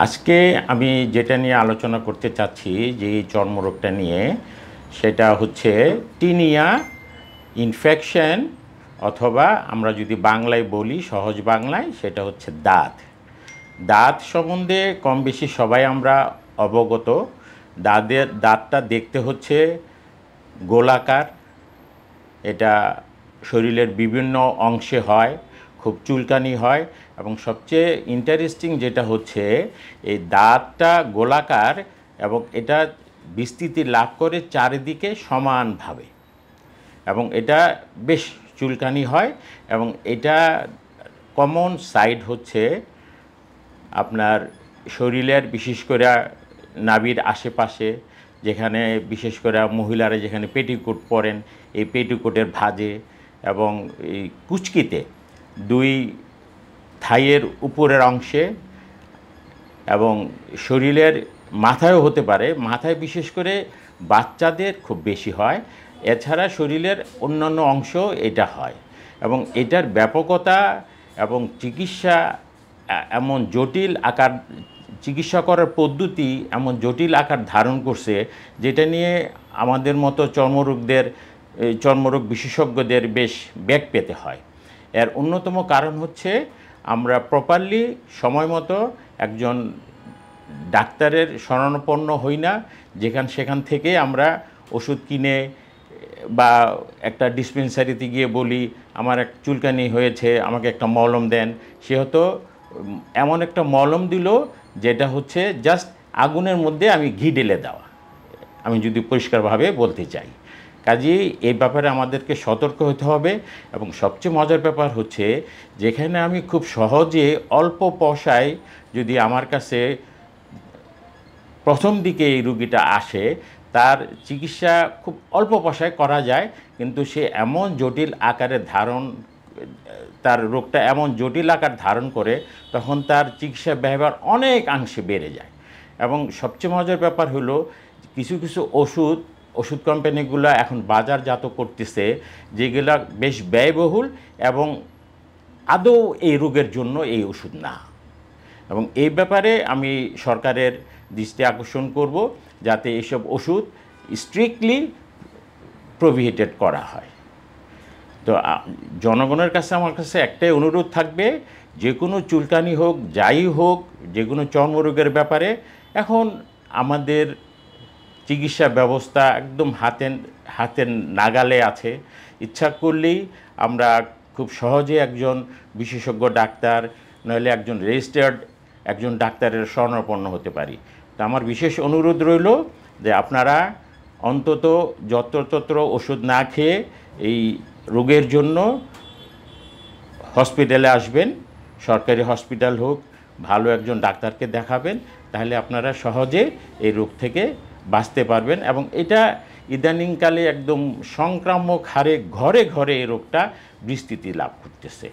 আজকে আমি যেটা নিয়ে আলোচনা করতে চাচ্ছি যে এই চর্মরোগটা নিয়ে সেটা হচ্ছে টিনিয়া ইনফেকশন, অথবা আমরা যদি বাংলায় বলি সহজ বাংলায় সেটা হচ্ছে দাঁত। দাঁত সম্বন্ধে কম বেশি সবাই আমরা অবগত। দাঁতটা দেখতে হচ্ছে গোলাকার। এটা শরীরের বিভিন্ন অংশে হয়, খুব চুলকানি হয়, এবং সবচেয়ে ইন্টারেস্টিং যেটা হচ্ছে এই দাঁতটা গোলাকার এবং এটা বিস্তৃতি লাভ করে চারিদিকে সমানভাবে, এবং এটা বেশ চুলকানি হয়। এবং এটা কমন সাইড হচ্ছে আপনার শরীরের, বিশেষ করে নাভির আশেপাশে, যেখানে বিশেষ করে মহিলারা যেখানে পেটিকোট পরেন এই পেটিকোটের ভাঁজে, এবং এই কুচকিতে দুই থাইয়ের উপরের অংশে, এবং শরীরের মাথায়ও হতে পারে। মাথায় বিশেষ করে বাচ্চাদের খুব বেশি হয়। এছাড়া শরীরের অন্যান্য অংশ এটা হয়, এবং এটার ব্যাপকতা এবং চিকিৎসা এমন জটিল আকার, চিকিৎসা করার পদ্ধতি এমন জটিল আকার ধারণ করছে যেটা নিয়ে আমাদের মতো চর্মরোগ বিশেষজ্ঞদের বেশ বেগ পেতে হয়। এর অন্যতম কারণ হচ্ছে আমরা প্রপারলি সময় মতো একজন ডাক্তারের শরণাপন্ন হই না। সেখান থেকে আমরা ওষুধ কিনে বা একটা ডিসপেন্সারিতে গিয়ে বলি আমার এক চুলকানি হয়েছে, আমাকে একটা মলম দেন। সে হয়তো এমন একটা মলম দিল যেটা হচ্ছে জাস্ট আগুনের মধ্যে আমি ঘি ঢেলে দেওয়া, আমি যদি পরিষ্কারভাবে বলতে চাই। কাজেই এই ব্যাপারে আমাদেরকে সতর্ক হতে হবে। এবং সবচেয়ে মজার ব্যাপার হচ্ছে যেখানে আমি খুব সহজে অল্প পয়সায়, যদি আমার কাছে প্রথম দিকে এই রুগীটা আসে, তার চিকিৎসা খুব অল্প পয়সায় করা যায়, কিন্তু সে এমন জটিল আকারে তার রোগটা এমন জটিল আকার ধারণ করে তখন তার চিকিৎসা ব্যয়ভার অনেকাংশে বেড়ে যায়। এবং সবচেয়ে মজার ব্যাপার হলো কিছু কিছু ওষুধ কোম্পানিগুলো এখন বাজারজাত করতেছে যেগুলা বেশ ব্যয়বহুল এবং আদৌ এই রোগের জন্য এই ওষুধ না। এবং এই ব্যাপারে আমি সরকারের দৃষ্টি আকর্ষণ করব যাতে এইসব ওষুধ স্ট্রিক্টলি প্রোহিবিটেড করা হয়। তো জনগণের কাছে আমার কাছে একটাই অনুরোধ থাকবে, যে কোনো চুলকানি হোক, যাই হোক, যে কোনো চর্মরোগের ব্যাপারে এখন আমাদের চিকিৎসা ব্যবস্থা একদম হাতের নাগালে আছে। ইচ্ছা করলেই আমরা খুব সহজে একজন বিশেষজ্ঞ ডাক্তার নইলে একজন রেজিস্টার্ড একজন ডাক্তারের শরণাপন্ন হতে পারি। তো আমার বিশেষ অনুরোধ রইল যে আপনারা অন্তত যত্রতত্র ওষুধ না খেয়ে এই রোগের জন্য হসপিটালে আসবেন। সরকারি হসপিটাল হোক, ভালো একজন ডাক্তারকে দেখাবেন, তাহলে আপনারা সহজে এই রোগ থেকে বাঁচতে পারবেন। এবং এটা ইদানিংকালে একদম সংক্রামক হারে ঘরে ঘরে এই রোগটা বিস্তৃতি লাভ করতেছে।